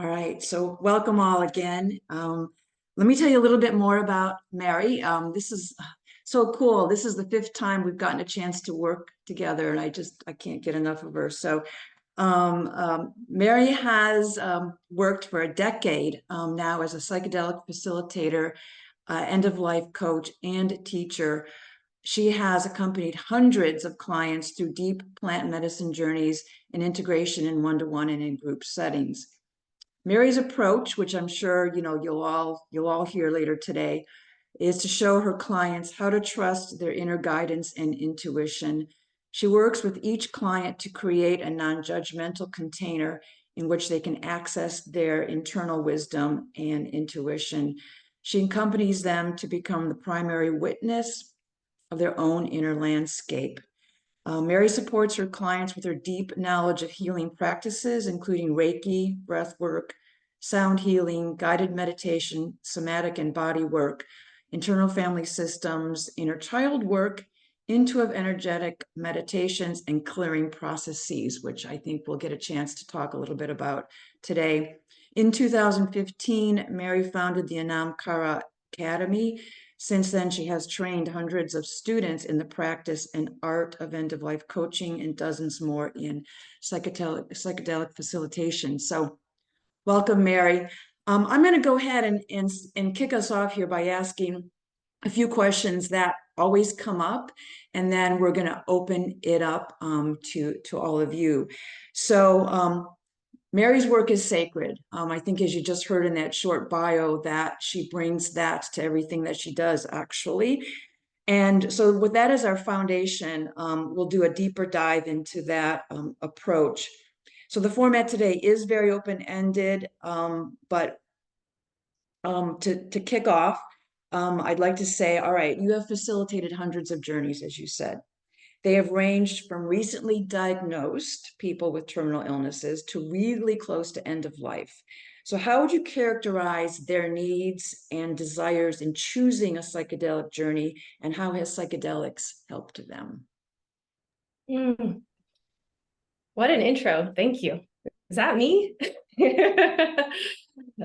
All right, so welcome all again. Let me tell you a little bit more about Mary. This is so cool. This is the fifth time we've gotten a chance to work together, and I can't get enough of her. So Mary has worked for a decade now as a psychedelic facilitator, end-of-life coach, and teacher. She has accompanied hundreds of clients through deep plant medicine journeys and integration in one-to-one and in group settings. Mary's approach, which I'm sure you'll all hear later today, is to show her clients how to trust their inner guidance and intuition. She works with each client to create a non-judgmental container in which they can access their internal wisdom and intuition. She accompanies them to become the primary witness of their own inner landscape. Mary supports her clients with her deep knowledge of healing practices, including Reiki, breath work, sound healing, guided meditation, somatic and body work, internal family systems, inner child work, intuitive energetic meditations, and clearing processes, which I think we'll get a chance to talk a little bit about today. In 2015, Mary founded the Anam Cara Academy. Since then, she has trained hundreds of students in the practice and art of end-of-life coaching and dozens more in psychedelic facilitation. So welcome, Mary. I'm going to go ahead and kick us off here by asking a few questions that always come up, and then we're going to open it up to all of you. So Mary's work is sacred. I think, as you just heard in that short bio, that she brings that to everything that she does, actually. And so with that as our foundation, we'll do a deeper dive into that approach. So the format today is very open-ended, but to kick off, I'd like to say, all right, you have facilitated hundreds of journeys, as you said. They have ranged from recently diagnosed people with terminal illnesses to really close to end of life. So how would you characterize their needs and desires in choosing a psychedelic journey, and how has psychedelics helped them? What an intro. Thank you. Is that me?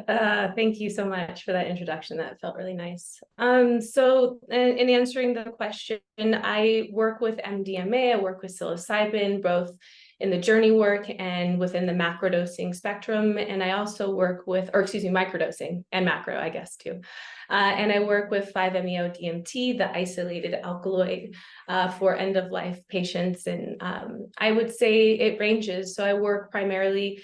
Thank you so much for that introduction. That felt really nice. So in answering the question, I work with MDMA, I work with psilocybin, both in the journey work and within the macrodosing spectrum. And I also work with, microdosing and macro, I guess, too. And I work with 5-MeO-DMT, the isolated alkaloid for end-of-life patients. And I would say it ranges. So I work primarily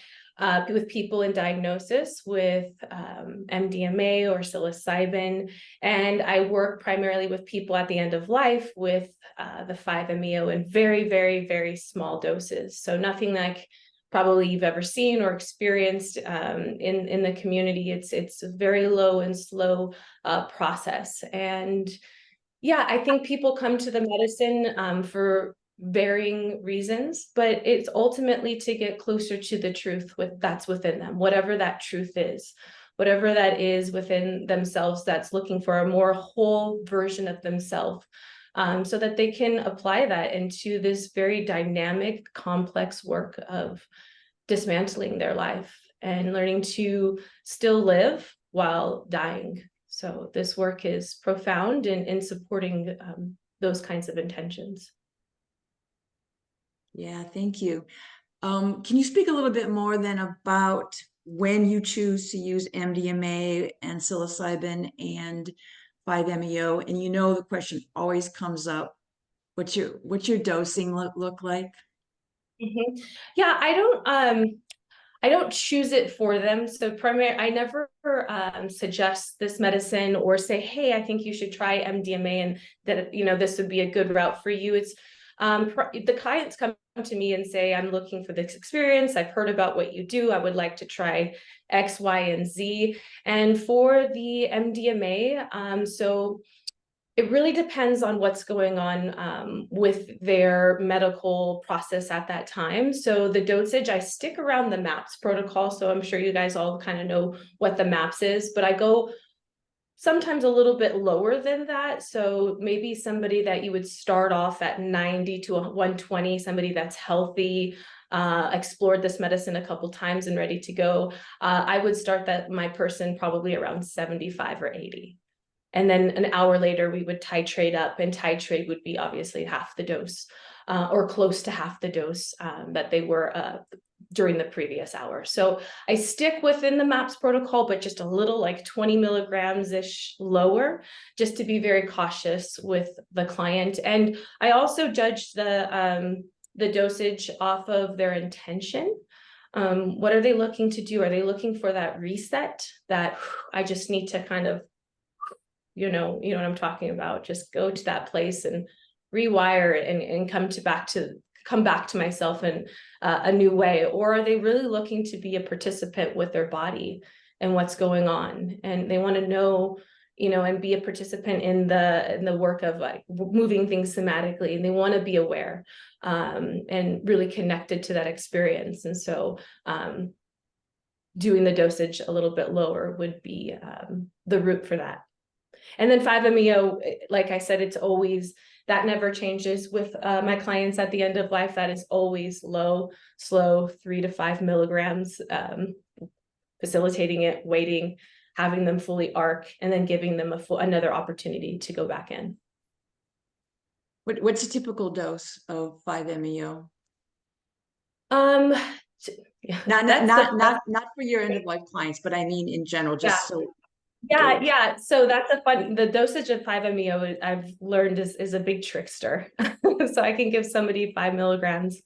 with people in diagnosis with MDMA or psilocybin, and I work primarily with people at the end of life with the 5-MeO in very, very, very small doses. So nothing like probably you've ever seen or experienced in the community. It's a very low and slow process. And yeah, I think people come to the medicine for varying reasons, but it's ultimately to get closer to the truth that's within them, whatever that truth is, whatever that is within themselves that's looking for a more whole version of themselves, so that they can apply that into this very dynamic, complex work of dismantling their life and learning to still live while dying. So this work is profound in supporting those kinds of intentions. Yeah, thank you. Can you speak a little bit more then about when you choose to use MDMA and psilocybin and 5-MeO? And the question always comes up, what's your dosing look like? Mm-hmm. Yeah, I don't choose it for them. So I never suggest this medicine or say, hey, I think you should try MDMA and that, this would be a good route for you. It's the clients come to me and say, I'm looking for this experience. I've heard about what you do. I would like to try X, Y, and Z. And for the MDMA, so it really depends on what's going on with their medical process at that time. So the dosage, I stick around the MAPS protocol. So I'm sure you guys all kind of know what the MAPS is, but I go sometimes a little bit lower than that. So maybe somebody that you would start off at 90 to 120, somebody that's healthy, explored this medicine a couple times and ready to go, I would start my person probably around 75 or 80. And then an hour later, we would titrate up, and titrate would be obviously half the dose, or close to half the dose that they were during the previous hour. So I stick within the MAPS protocol, but just a little, like 20 milligrams-ish lower, just to be very cautious with the client. And I also judge the dosage off of their intention. What are they looking to do? Are they looking for that reset, that I just need to kind of, you know what I'm talking about, just go to that place and rewire and come back to myself in a new way? Or are they really looking to be a participant with their body and what's going on, and they want to know, and be a participant in the work of like moving things somatically, and they want to be aware and really connected to that experience? And so doing the dosage a little bit lower would be the route for that. And then 5-MeO, like I said, it's always, that never changes with my clients at the end of life. That is always low, slow, 3 to 5 milligrams, facilitating it, waiting, having them fully arc, and then giving them another opportunity to go back in. What's a typical dose of 5-MeO? Not for your end of life clients, but I mean in general, just so. Yeah. So that's the dosage of 5-MeO I've learned is a big trickster. So I can give somebody 5 milligrams,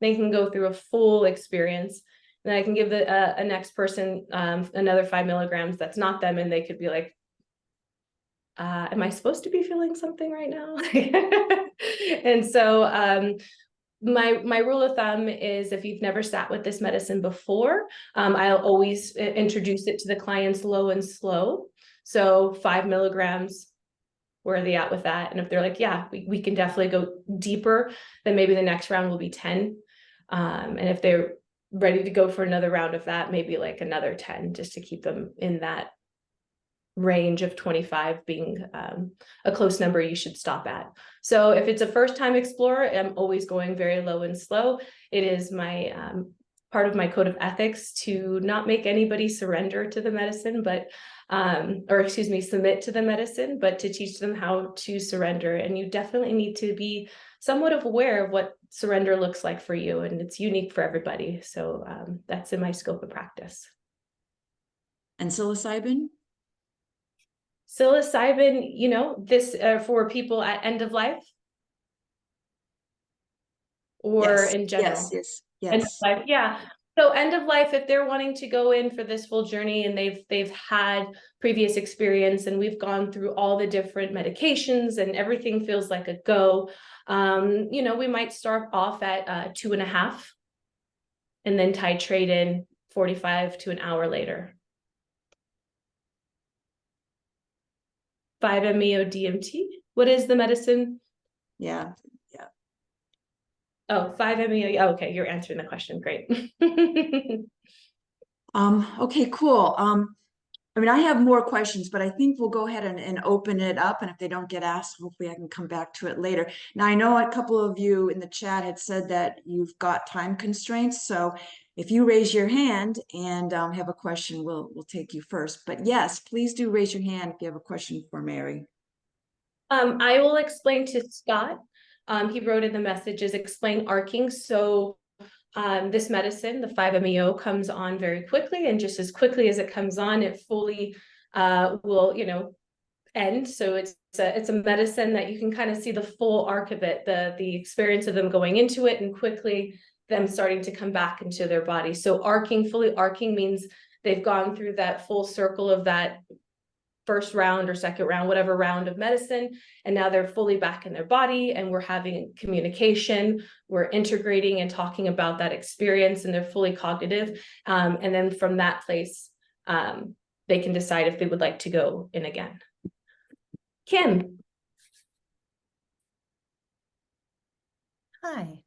they can go through a full experience. Then I can give a next person another 5 milligrams that's not them, and they could be like, am I supposed to be feeling something right now? And so my rule of thumb is, if you've never sat with this medicine before, I'll always introduce it to the clients low and slow. So 5 milligrams, where are they at with that? And if they're like, yeah, we can definitely go deeper, then maybe the next round will be 10. And if they're ready to go for another round of that, maybe like another 10, just to keep them in that range of 25 being a close number you should stop at. So if it's a first time explorer, I'm always going very low and slow. It is my part of my code of ethics to not make anybody surrender to the medicine, but submit to the medicine, but to teach them how to surrender. And you definitely need to be somewhat of aware of what surrender looks like for you, and it's unique for everybody. So that's in my scope of practice. And psilocybin? Psilocybin, this for people at end of life, or yes, in general? Yes. End of life, yeah. So end of life, if they're wanting to go in for this full journey and they've had previous experience, and we've gone through all the different medications and everything feels like a go, we might start off at 2.5 and then titrate in 45 to an hour later. 5-MeO DMT. What is the medicine? Yeah. Oh, 5-MeO. Oh, okay, you're answering the question. Great. Okay, cool. I mean, I have more questions, but I think we'll go ahead and open it up. And if they don't get asked, hopefully I can come back to it later. Now, I know a couple of you in the chat had said that you've got time constraints. So if you raise your hand and have a question, we'll take you first. But yes, please do raise your hand if you have a question for Mary. I will explain to Scott. He wrote in the messages, explain arcing. So this medicine, the 5-MeO, comes on very quickly, and just as quickly as it comes on, it fully will, end. So it's a medicine that you can kind of see the full arc of it, the experience of them going into it, and quickly them starting to come back into their body. So fully arcing means they've gone through that full circle of that first round or second round, whatever round of medicine, and now they're fully back in their body, and we're having communication, we're integrating and talking about that experience, and they're fully cognitive. And then from that place, they can decide if they would like to go in again. Kim. Hi.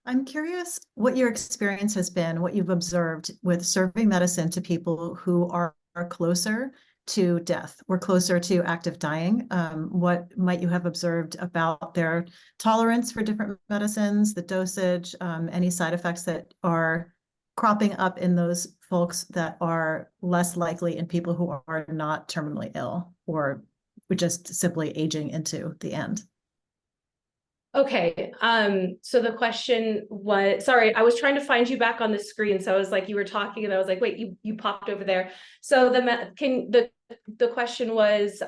I'm curious what your experience has been, what you've observed with serving medicine to people who are closer to death or closer to active dying? What might you have observed about their tolerance for different medicines, the dosage, any side effects that are cropping up in those folks that are less likely in people who are not terminally ill or just simply aging into the end? Okay, so the question was, sorry, I was trying to find you back on the screen. So I was like, you were talking and I was like, wait, you popped over there. So the question was,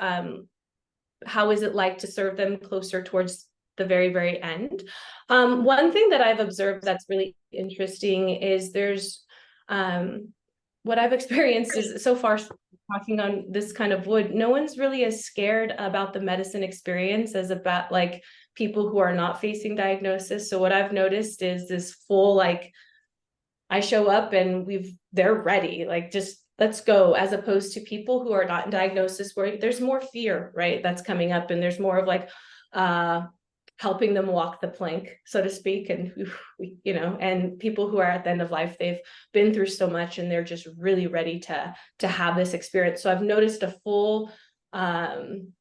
how is it like to serve them closer towards the very, very end? One thing that I've observed that's really interesting is there's, what I've experienced is so far talking on this kind of wood, no one's really as scared about the medicine experience as about like people who are not facing diagnosis. So what I've noticed is this full, like, I show up and they're ready, like, just let's go, as opposed to people who are not in diagnosis where there's more fear, right? That's coming up, and there's more of like helping them walk the plank, so to speak. And and people who are at the end of life, they've been through so much and they're just really ready to have this experience. So I've noticed a full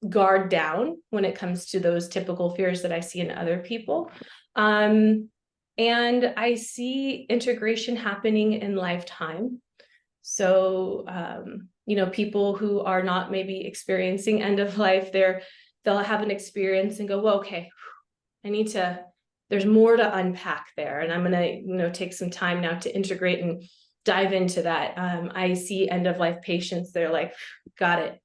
guard down when it comes to those typical fears that I see in other people. And I see integration happening in lifetime. So, people who are not maybe experiencing end of life, they'll have an experience and go, well, okay, there's more to unpack there. And I'm going to, take some time now to integrate and dive into that. I see end of life patients, they're like, got it,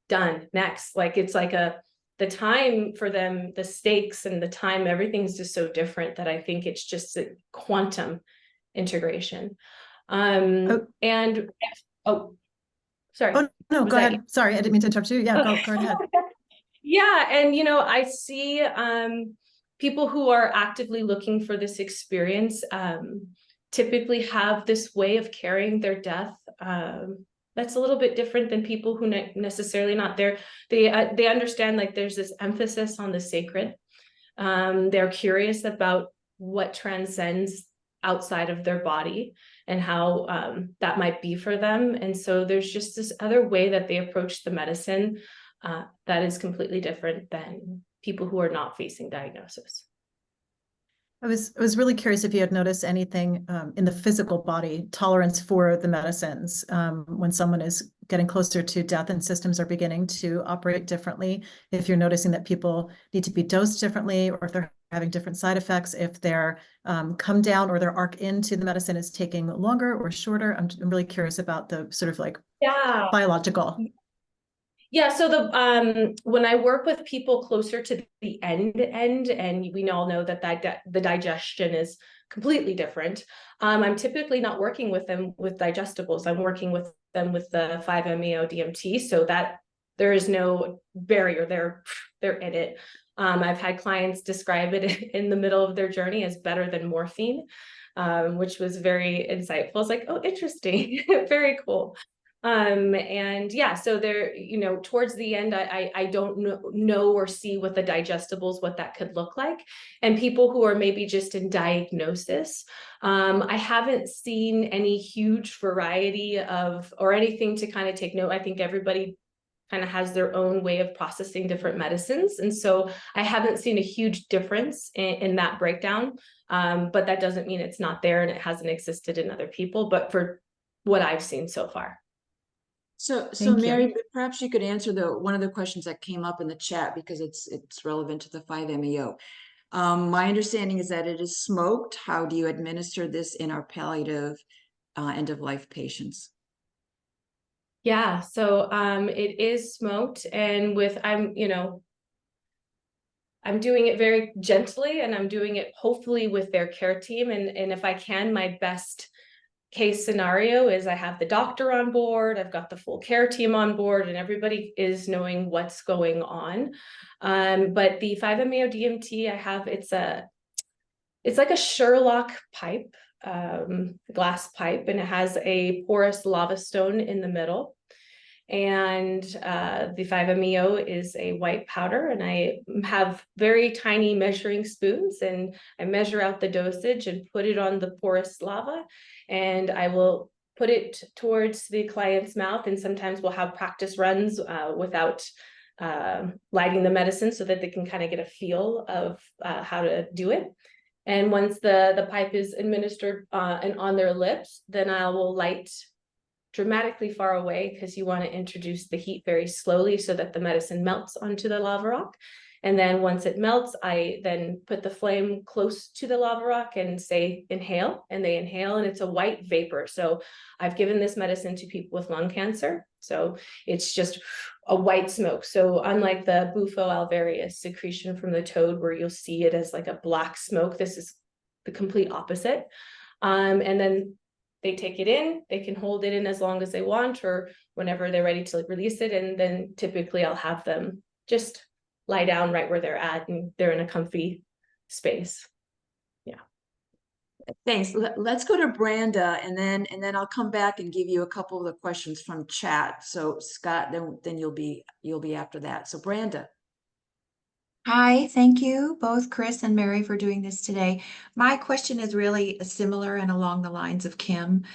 done, next. Like, it's like the time for them, the stakes and the time, everything's just so different that I think it's just a quantum integration. Sorry. Oh, no, go ahead. Sorry, I didn't mean to interrupt you. Yeah, okay. Go ahead. Yeah. And, I see people who are actively looking for this experience typically have this way of carrying their death that's a little bit different than people who necessarily not there. They understand, like, there's this emphasis on the sacred. They're curious about what transcends outside of their body and how that might be for them. And so there's just this other way that they approach the medicine that is completely different than people who are not facing diagnosis. I was really curious if you had noticed anything in the physical body, tolerance for the medicines, when someone is getting closer to death and systems are beginning to operate differently, if you're noticing that people need to be dosed differently, or if they're having different side effects, if their come down or their arc into the medicine is taking longer or shorter. I'm really curious about the sort of like biological. Yeah, so when I work with people closer to the end, and we all know that the digestion is completely different. I'm typically not working with them with digestibles. I'm working with them with the 5-MeO DMT, so that there is no barrier. They're in it. I've had clients describe it in the middle of their journey as better than morphine, which was very insightful. I was like, oh, interesting, very cool. And yeah, so there, towards the end, I don't know or see with the digestibles what that could look like. And people who are maybe just in diagnosis, I haven't seen any huge variety or anything to kind of take note. I think everybody kind of has their own way of processing different medicines. And so I haven't seen a huge difference in that breakdown. But that doesn't mean it's not there and it hasn't existed in other people, but for what I've seen so far. So Mary, perhaps you could answer one of the questions that came up in the chat, because it's relevant to the 5-MeO. My understanding is that it is smoked. How do you administer this in our palliative end-of-life patients? Yeah, so it is smoked, and I'm doing it very gently, and I'm doing it hopefully with their care team. And if I can, my best case scenario is I have the doctor on board, I've got the full care team on board, and everybody is knowing what's going on. But the 5-MeO DMT I have, it's like a Sherlock pipe, glass pipe, and it has a porous lava stone in the middle. And the 5-MeO is a white powder, and I have very tiny measuring spoons, and I measure out the dosage and put it on the porous lava, and I will put it towards the client's mouth, and sometimes we'll have practice runs without lighting the medicine so that they can kind of get a feel of how to do it. And once the pipe is administered and on their lips, then I will light dramatically far away, because you want to introduce the heat very slowly so that the medicine melts onto the lava rock. And then once it melts, I then put the flame close to the lava rock and say, inhale, and they inhale, and it's a white vapor. So I've given this medicine to people with lung cancer. So it's just a white smoke. So unlike the Bufo alvarius secretion from the toad, where you'll see it as like a black smoke, this is the complete opposite. And then they take it in, they can hold it in as long as they want, or whenever they're ready to release it. And then typically I'll have them just lie down right where they're at, and they're in a comfy space. Yeah. Thanks. Let's go to Branda, and then I'll come back and give you a couple of the questions from chat. So Scott, then you'll be after that. So Branda. Hi, thank you both Chris and Mary for doing this today. My question is really similar and along the lines of Kim.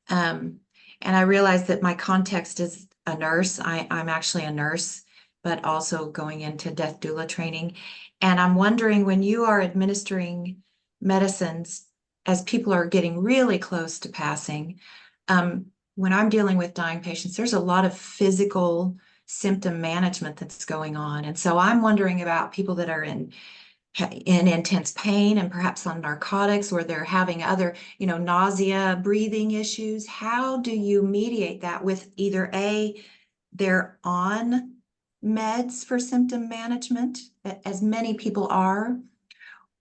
And I realize that my context is a nurse. I'm actually a nurse, but also going into death doula training. And I'm wondering, when you are administering medicines as people are getting really close to passing, when I'm dealing with dying patients, there's a lot of physical symptom management that's going on. And so I'm wondering about people that are in intense pain and perhaps on narcotics, or they're having other, nausea, breathing issues. How do you mediate that with either they're on meds for symptom management, as many people are,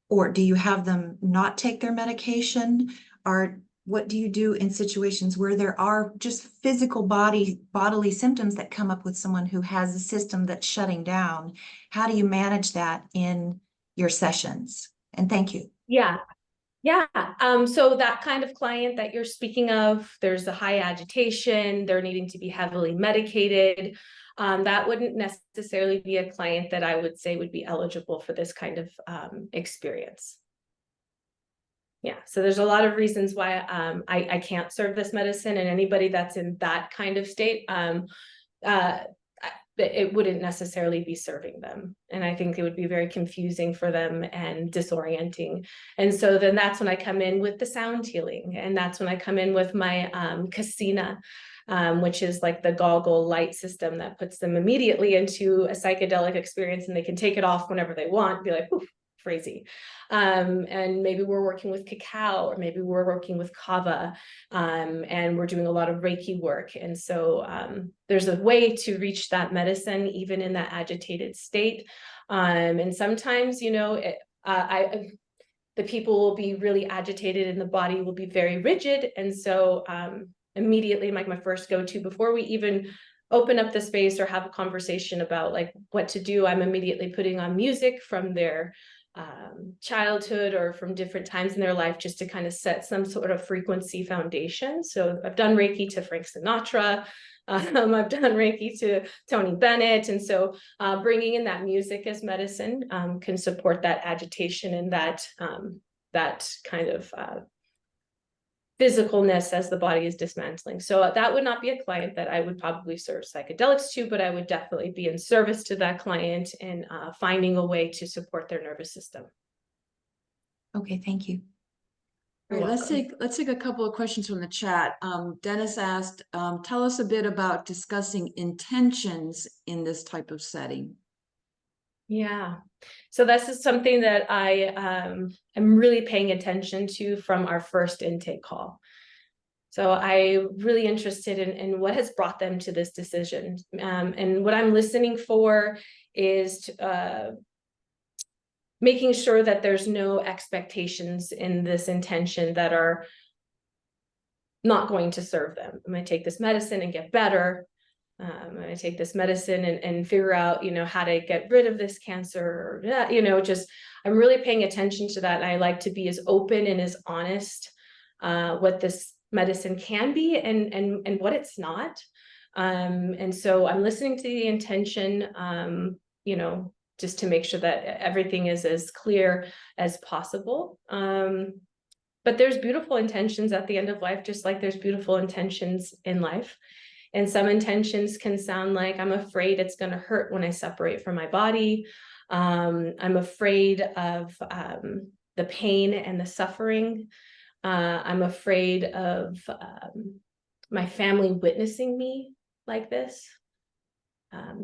or do you have them not take their medication? Or what do you do in situations where there are just physical bodily symptoms that come up with someone who has a system that's shutting down? How do you manage that in your sessions? And thank you. Yeah. So that kind of client that you're speaking of, there's a high agitation, they're needing to be heavily medicated. That wouldn't necessarily be a client that I would say would be eligible for this kind of experience. Yeah, so there's a lot of reasons why I can't serve this medicine, and anybody that's in that kind of state, it wouldn't necessarily be serving them. And I think it would be very confusing for them and disorienting. And so then that's when I come in with the sound healing. And that's when I come in with my Casina, which is like the goggle light system that puts them immediately into a psychedelic experience, and they can take it off whenever they want, be like, oof, crazy. And maybe we're working with cacao, or maybe we're working with kava, and we're doing a lot of Reiki work. And so there's a way to reach that medicine even in that agitated state. And sometimes, the people will be really agitated and the body will be very rigid. And so immediately, like my first go-to, before we even open up the space or have a conversation about like what to do, I'm immediately putting on music from their childhood or from different times in their life, just to kind of set some sort of frequency foundation. So I've done Reiki to Frank Sinatra. I've done Reiki to Tony Bennett. And so bringing in that music as medicine can support that agitation and that kind of physicalness as the body is dismantling. So that would not be a client that I would probably serve psychedelics to, but I would definitely be in service to that client and finding a way to support their nervous system. Okay, thank you. All right, let's take a couple of questions from the chat. Dennis asked, tell us a bit about discussing intentions in this type of setting. Yeah, so this is something that I am really paying attention to from our first intake call. So I'm really interested in what has brought them to this decision. And what I'm listening for is making sure that there's no expectations in this intention that are not going to serve them. I'm going to take this medicine and get better. I'm going to take this medicine and figure out, how to get rid of this cancer. I'm really paying attention to that. And I like to be as open and as honest what this medicine can be and what it's not. And so I'm listening to the intention, just to make sure that everything is as clear as possible. But there's beautiful intentions at the end of life, just like there's beautiful intentions in life. And some intentions can sound like, I'm afraid it's going to hurt when I separate from my body. I'm afraid of the pain and the suffering. I'm afraid of my family witnessing me like this.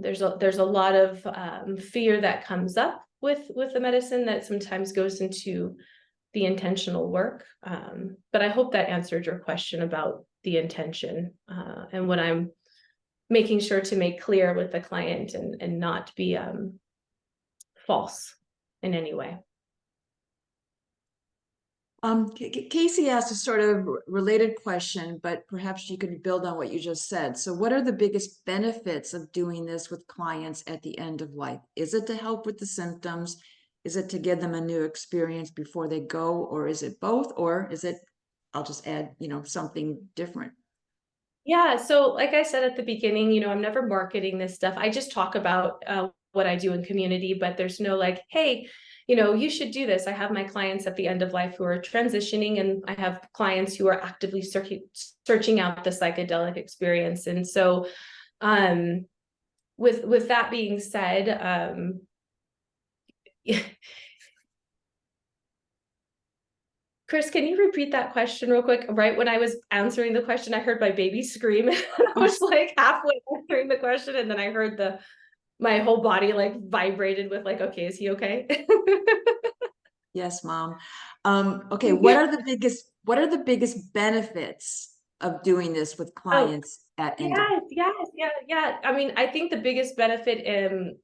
There's a lot of fear that comes up with the medicine that sometimes goes into the intentional work. But I hope that answered your question about the intention and what I'm making sure to make clear with the client and not be false in any way. Casey asked a sort of related question, but perhaps you could build on what you just said. So what are the biggest benefits of doing this with clients at the end of life? Is it to help with the symptoms? Is it to give them a new experience before they go? Or is it both? Or is it, I'll just add, something different? Yeah, so like I said at the beginning, I'm never marketing this stuff. I just talk about what I do in community, but there's no like, hey, you should do this. I have my clients at the end of life who are transitioning, and I have clients who are actively searching out the psychedelic experience. And so with that being said, Chris, can you repeat that question real quick? Right when I was answering the question, I heard my baby scream. And I was like halfway answering the question, and then I heard my whole body like vibrated with like, okay, is he okay? Yes, Mom. Okay, what are the biggest benefits of doing this with clients at end of Yeah. I mean, I think the biggest benefit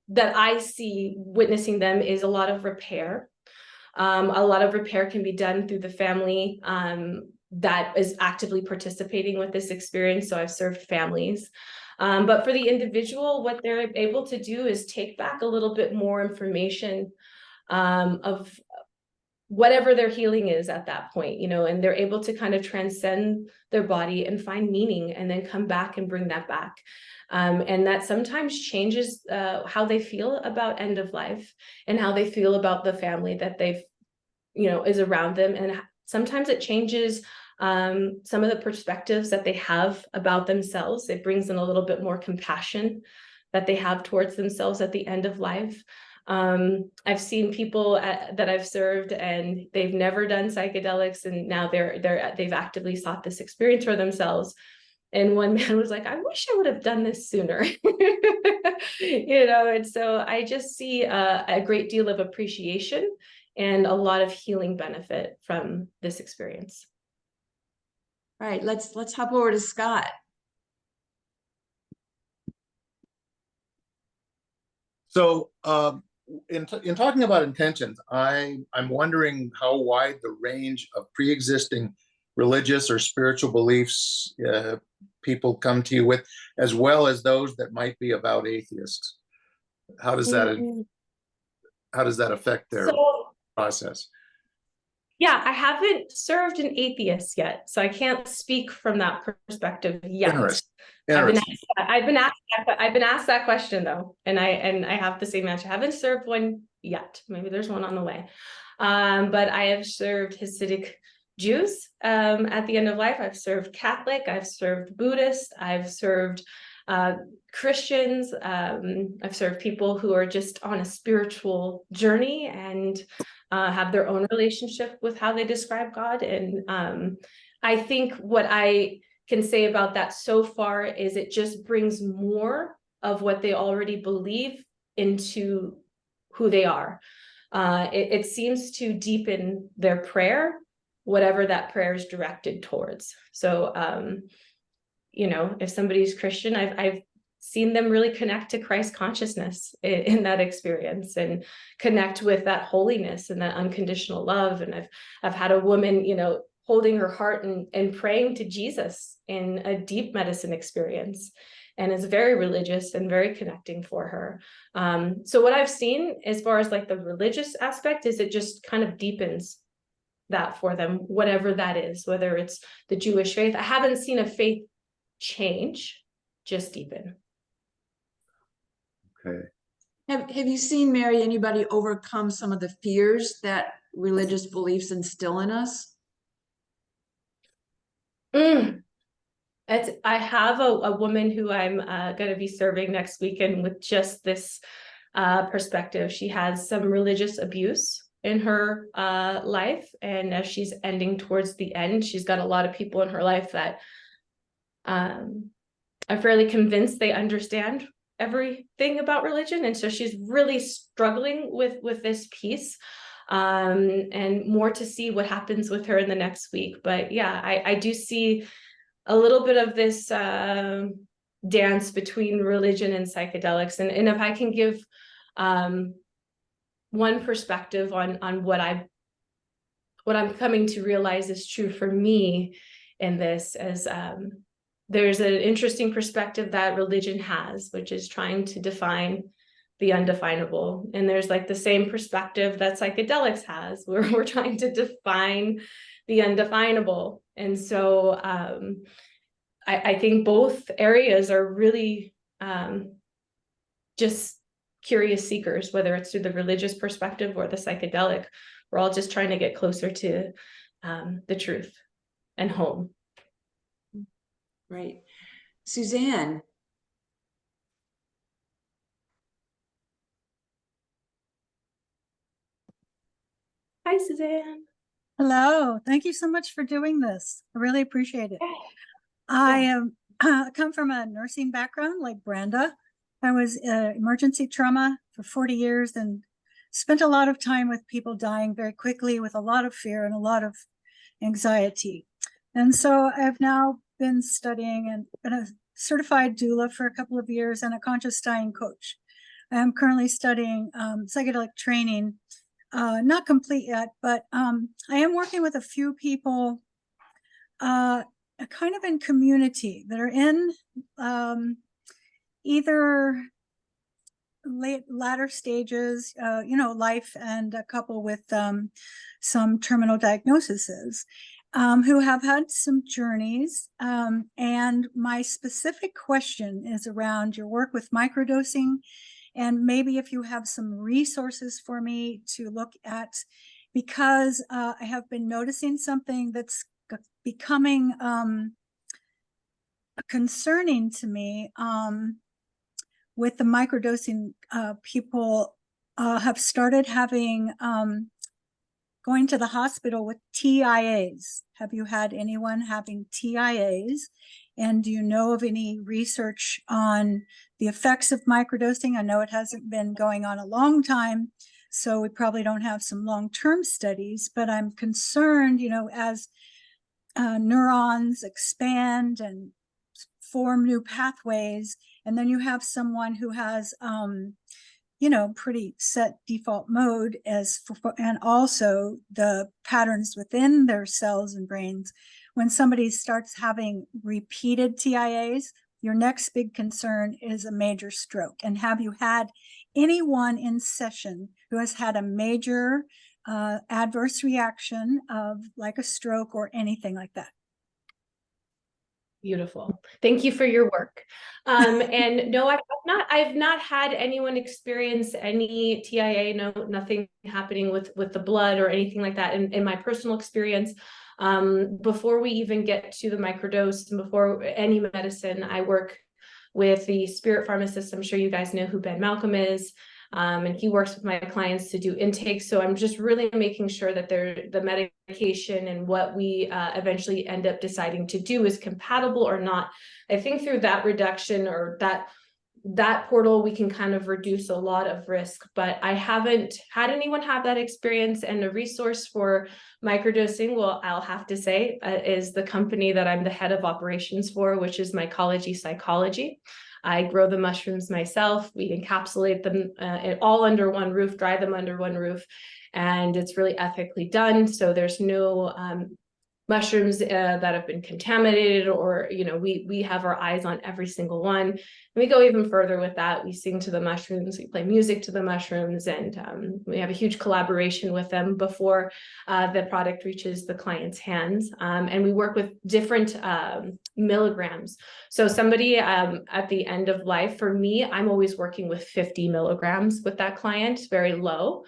that I see witnessing them is a lot of repair. A lot of repair can be done through the family that is actively participating with this experience. So I've served families. But for the individual, what they're able to do is take back a little bit more information of whatever their healing is at that point, and they're able to kind of transcend their body and find meaning and then come back and bring that back. And that sometimes changes how they feel about end of life and how they feel about the family that they've, is around them. And sometimes it changes some of the perspectives that they have about themselves. It brings in a little bit more compassion that they have towards themselves at the end of life. I've seen people that I've served, and they've never done psychedelics, and now they've actively sought this experience for themselves. And one man was like, I wish I would have done this sooner. And so I just see a great deal of appreciation and a lot of healing benefit from this experience. All right, let's hop over to Scott. So in talking about intentions, I'm wondering how wide the range of pre-existing religious or spiritual beliefs people come to you with, as well as those that might be about atheists. How does that affect their process? Yeah, I haven't served an atheist yet, so I can't speak from that perspective yet. Interesting. I've been asked that question though, and I have the same answer. I haven't served one yet. Maybe there's one on the way. But I have served Hasidic Jews at the end of life. I've served Catholic. I've served Buddhist. I've served Christians. I've served people who are just on a spiritual journey and have their own relationship with how they describe God. And I think what I can say about that so far is it just brings more of what they already believe into who they are. It seems to deepen their prayer, whatever that prayer is directed towards. So, if somebody's Christian, I've seen them really connect to Christ consciousness in that experience and connect with that holiness and that unconditional love. And I've had a woman, holding her heart and praying to Jesus in a deep medicine experience, and is very religious and very connecting for her. So what I've seen as far as like the religious aspect is it just kind of deepens that for them, whatever that is, whether it's the Jewish faith. I haven't seen a faith change, just deepen. Okay. Have you seen, Mary, anybody overcome some of the fears that religious beliefs instill in us? I have a woman who I'm going to be serving next weekend with just this perspective. She has some religious abuse in her life, and as she's ending towards the end, she's got a lot of people in her life that I'm fairly convinced they understand everything about religion, and so she's really struggling with this piece, and more to see what happens with her in the next week. But yeah, I do see a little bit of this dance between religion and psychedelics, and if I can give one perspective on what I'm coming to realize is true for me in this, as there's an interesting perspective that religion has, which is trying to define the undefinable. And there's like the same perspective that psychedelics has, where we're trying to define the undefinable. And so I think both areas are really just curious seekers, whether it's through the religious perspective or the psychedelic. We're all just trying to get closer to the truth and home. Right. Suzanne. Hi, Suzanne. Hello, thank you so much for doing this. I really appreciate it. I am come from a nursing background like Brenda. I was emergency trauma for 40 years and spent a lot of time with people dying very quickly with a lot of fear and a lot of anxiety. And so I've now been studying and been a certified doula for a couple of years and a conscious dying coach. I am currently studying psychedelic training. Not complete yet, but I am working with a few people kind of in community that are in either latter stages, life, and a couple with some terminal diagnoses who have had some journeys. And my specific question is around your work with microdosing, and maybe if you have some resources for me to look at, because I have been noticing something that's becoming concerning to me with the microdosing. People have started having going to the hospital with TIAs. Have you had anyone having TIAs? And do you know of any research on the effects of microdosing? I know it hasn't been going on a long time, so we probably don't have some long-term studies, but I'm concerned, as neurons expand and form new pathways, and then you have someone who has, pretty set default mode and also the patterns within their cells and brains. When somebody starts having repeated TIAs, your next big concern is a major stroke. And have you had anyone in session who has had a major adverse reaction of like a stroke or anything like that? Beautiful. Thank you for your work. And no, I've not had anyone experience any TIA, nothing happening with the blood or anything like that in my personal experience. Before we even get to the microdose and before any medicine, I work with the spirit pharmacist. I'm sure you guys know who Ben Malcolm is. And he works with my clients to do intakes. So I'm just really making sure that the medication and what we eventually end up deciding to do is compatible or not. I think through that reduction or that portal, we can kind of reduce a lot of risk, but I haven't had anyone have that experience. And a resource for microdosing, well, I'll have to say, is the company that I'm the head of operations for, which is Mycology Psychology. I grow the mushrooms myself. We encapsulate them all under one roof, dry them under one roof, and it's really ethically done. So there's no mushrooms that have been contaminated, or we have our eyes on every single one. And we go even further with that. We sing to the mushrooms, we play music to the mushrooms, and we have a huge collaboration with them before the product reaches the client's hands. And we work with different milligrams. So somebody at the end of life, for me, I'm always working with 50 milligrams with that client, very low.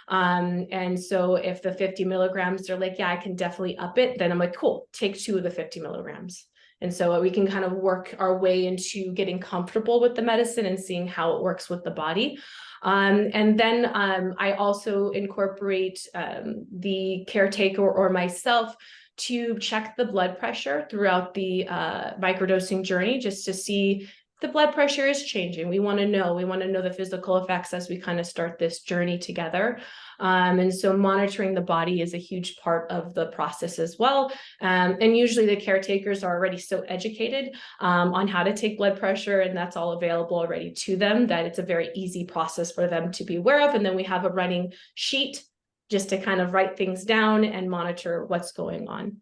And so if the 50 milligrams, they're like, yeah, I can definitely up it, then I'm like, cool, take 2 of the 50 milligrams. And so we can kind of work our way into getting comfortable with the medicine and seeing how it works with the body. And then I also incorporate the caretaker or myself to check the blood pressure throughout the microdosing journey, just to see if the blood pressure is changing. We want to know the physical effects as we kind of start this journey together. And so monitoring the body is a huge part of the process as well. And usually the caretakers are already so educated on how to take blood pressure, and that's all available already to them, that it's a very easy process for them to be aware of. And then we have a running sheet just to kind of write things down and monitor what's going on.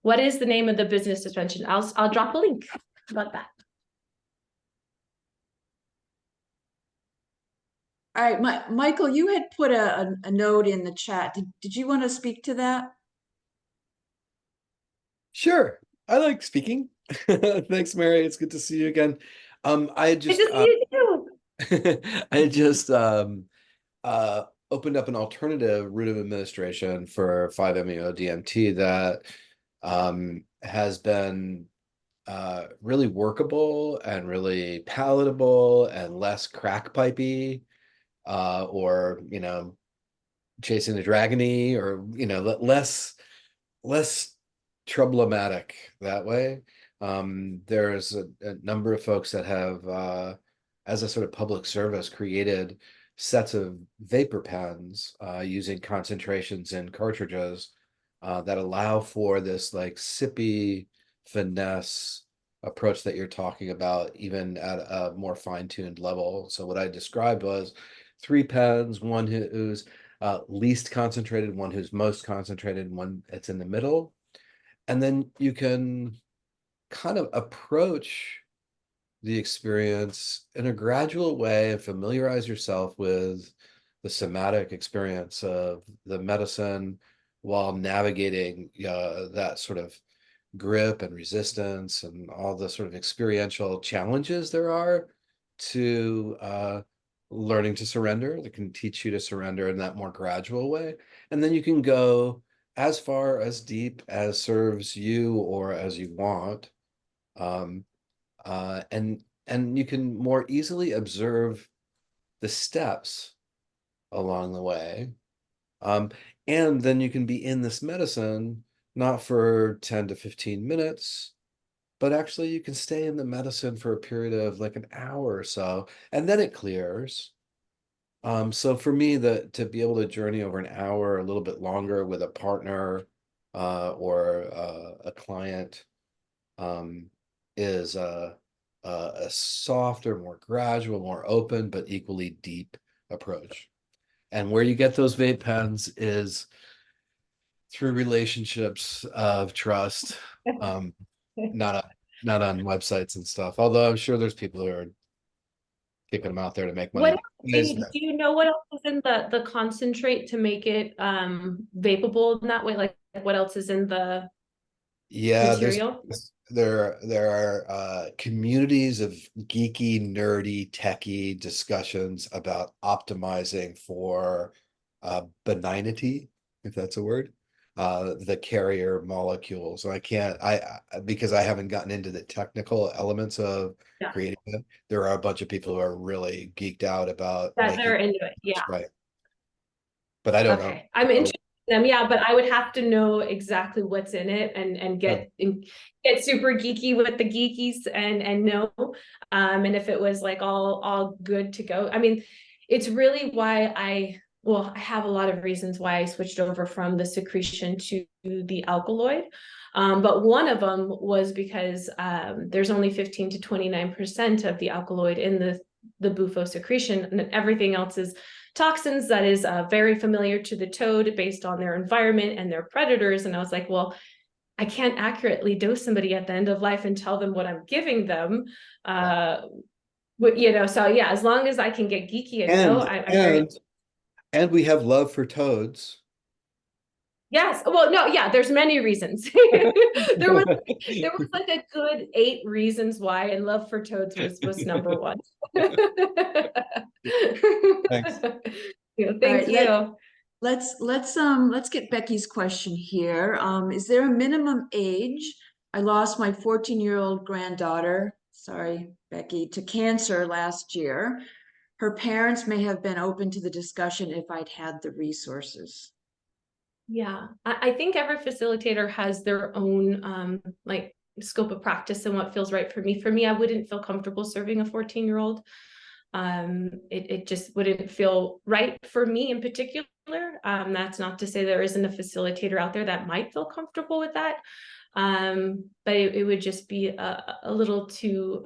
What is the name of the business suspension? I'll drop a link about that. All right, Michael, you had put a note in the chat. Did you want to speak to that? Sure, I like speaking. Thanks, Mary. It's good to see you again. I just Good to see you too. I just opened up an alternative route of administration for 5-MeO-DMT that has been really workable and really palatable and less crack pipey, or chasing the dragony, or less troublematic that way. There's a number of folks that have, as a sort of public service, created sets of vapor pens using concentrations in cartridges that allow for this like sippy finesse approach that you're talking about, even at a more fine-tuned level. So what I described was 3 pens, one who's least concentrated, one who's most concentrated, one that's in the middle. And then you can kind of approach the experience in a gradual way and familiarize yourself with the somatic experience of the medicine while navigating that sort of grip and resistance and all the sort of experiential challenges there are to learning to surrender. That can teach you to surrender in that more gradual way. And then you can go as far, as deep as serves you or as you want. And you can more easily observe the steps along the way. And then you can be in this medicine, not for 10 to 15 minutes, but actually you can stay in the medicine for a period of like an hour or so, and then it clears. So for me, to be able to journey over an hour, a little bit longer with a partner or a client is a softer, more gradual, more open, but equally deep approach. And where you get those vape pens is through relationships of trust, not on websites and stuff. Although I'm sure there's people who are kicking them out there to make money. Do you know what else is in the concentrate to make it vapable in that way? Like what else is in the material? There are communities of geeky, nerdy, techie discussions about optimizing for benignity, if that's a word, the carrier molecules. And because I haven't gotten into the technical elements of creating it. There are a bunch of people who are really geeked out about that they're into it. Yeah. Right. But I don't know. I'm interested in them. Yeah, but I would have to know exactly what's in it and get super geeky with the geekies and know. And if it was like all good to go. I mean, it's really why I have a lot of reasons why I switched over from the secretion to the alkaloid. But one of them was because there's only 15 to 29% of the alkaloid in the bufo secretion, and everything else is toxins that is very familiar to the toad based on their environment and their predators. And I was like, well, I can't accurately dose somebody at the end of life and tell them what I'm giving them. So yeah, as long as I can get geeky and we have love for toads. Yes. Well, no, yeah, there's many reasons. there was like a good 8 reasons why, and love for toads was number one. Thanks. Thank right, you. let's get Becky's question here. Is there a minimum age? I lost my 14-year-old granddaughter, sorry, Becky, to cancer last year. Her parents may have been open to the discussion if I'd had the resources. Yeah, I think every facilitator has their own like scope of practice and what feels right for me. For me, I wouldn't feel comfortable serving a 14-year-old. It just wouldn't feel right for me in particular. That's not to say there isn't a facilitator out there that might feel comfortable with that. But it would just be a little too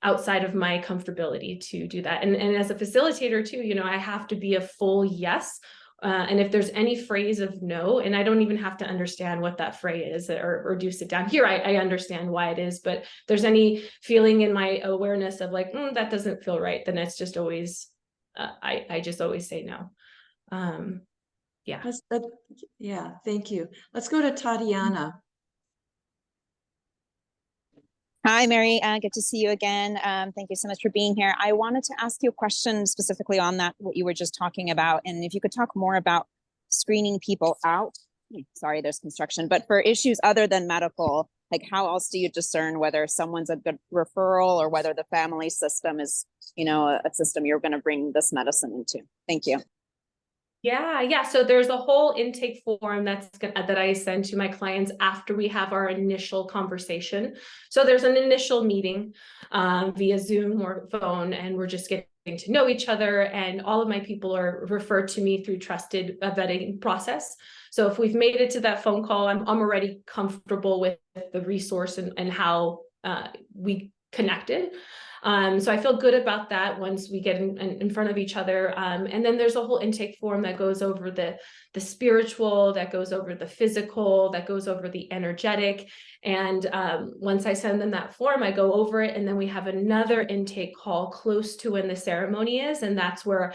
outside of my comfortability to do that. And as a facilitator too, you know, I have to be a full yes. And if there's any phrase of no, and I don't even have to understand what that phrase is or do sit down here, I understand why it is, but if there's any feeling in my awareness of like, that doesn't feel right, then it's just always, I just always say no. Yeah. Yeah, thank you. Let's go to Tatiana. Hi, Mary. Good to see you again. Thank you so much for being here. I wanted to ask you a question specifically on that, what you were just talking about. And if you could talk more about screening people out. Sorry, there's construction, but for issues other than medical, like how else do you discern whether someone's a good referral or whether the family system is, you know, a system you're going to bring this medicine into? Thank you. Yeah. So there's a whole intake form that I send to my clients after we have our initial conversation. So there's an initial meeting via Zoom or phone, and we're just getting to know each other. And all of my people are referred to me through trusted vetting process. So if we've made it to that phone call, I'm already comfortable with the resource and how we connected. So I feel good about that once we get in front of each other. And then there's a whole intake form that goes over the spiritual, that goes over the physical, that goes over the energetic. And once I send them that form, I go over it. And then we have another intake call close to when the ceremony is. And that's where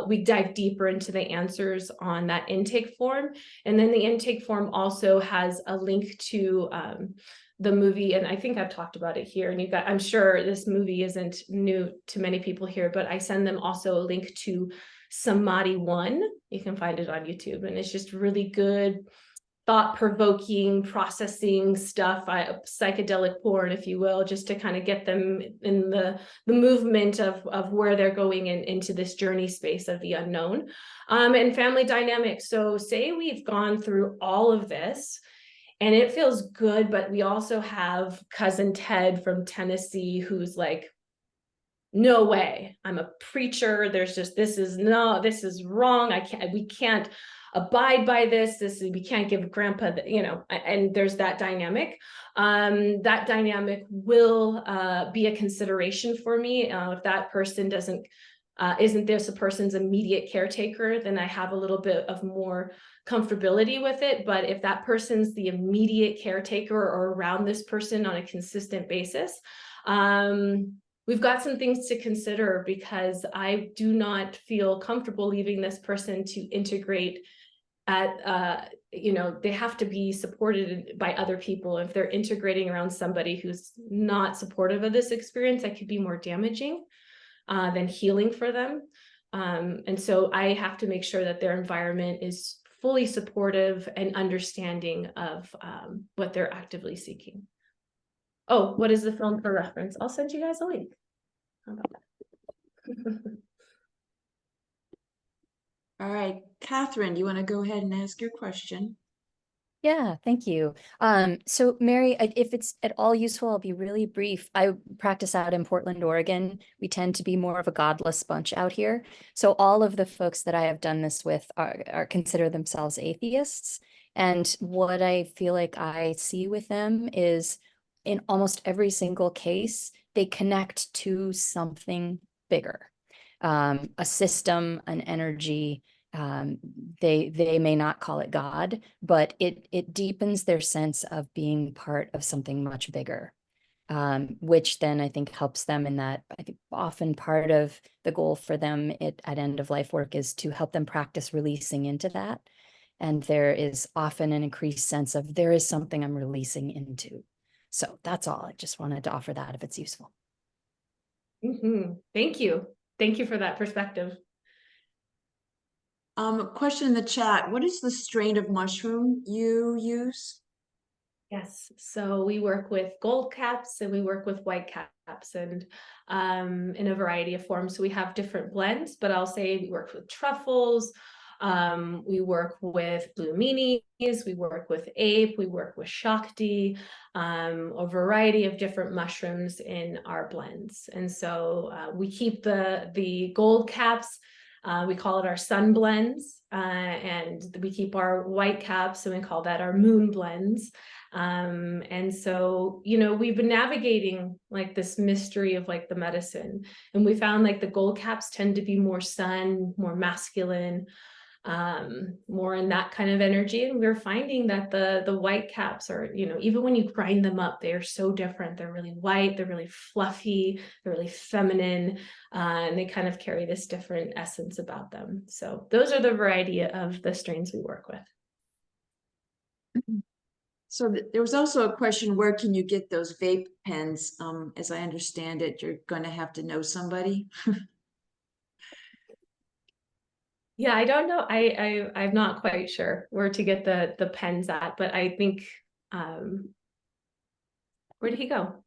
we dive deeper into the answers on that intake form. And then the intake form also has a link to the movie, and I think I've talked about it here, and I'm sure this movie isn't new to many people here, but I send them also a link to Samadhi 1. You can find it on YouTube, and it's just really good, thought-provoking, processing stuff, psychedelic porn, if you will, just to kind of get them in the movement of where they're going into this journey space of the unknown. And family dynamics. So say we've gone through all of this, and it feels good, but we also have cousin Ted from Tennessee who's like, no way, I'm a preacher. There's just, this is wrong. We can't abide by this. We can't give grandpa, and there's that dynamic. That dynamic will be a consideration for me. If that person isn't this a person's immediate caretaker, then I have a little bit of more comfortability with it. But if that person's the immediate caretaker or around this person on a consistent basis, we've got some things to consider, because I do not feel comfortable leaving this person to integrate at, they have to be supported by other people. If they're integrating around somebody who's not supportive of this experience, that could be more damaging than healing for them. And so I have to make sure that their environment is fully supportive and understanding of what they're actively seeking. Oh, what is the film for reference? I'll send you guys a link. How about that? All right, Catherine, you want to go ahead and ask your question? Yeah, thank you. So Mary, if it's at all useful, I'll be really brief. I practice out in Portland, Oregon. We tend to be more of a godless bunch out here. So all of the folks that I have done this with are consider themselves atheists. And what I feel like I see with them is in almost every single case, they connect to something bigger, a system, an energy. They may not call it God, but it deepens their sense of being part of something much bigger, which then I think helps them in that. I think often part of the goal for them at end of life work is to help them practice releasing into that. And there is often an increased sense of there is something I'm releasing into. So that's all. I just wanted to offer that if it's useful. Thank you. Thank you for that perspective. Question in the chat. What is the strain of mushroom you use? Yes, so we work with gold caps and we work with white caps, and in a variety of forms. So we have different blends, but I'll say we work with truffles, we work with blue meanies, we work with ape, we work with shakti, a variety of different mushrooms in our blends. And so we keep the gold caps. We call it our sun blends, and we keep our white caps, and we call that our moon blends. And so, you know, we've been navigating like this mystery of like the medicine, and we found like the gold caps tend to be more sun, more masculine, more in that kind of energy. And we're finding that the white caps are, you know, even when you grind them up, they are so different. They're really white, they're really fluffy, they're really feminine, and they kind of carry this different essence about them. So those are the variety of the strains we work with. So there was also a question, where can you get those vape pens? As I understand it, you're going to have to know somebody. Yeah, I don't know. I'm not quite sure where to get the pens at, but I think where did he go?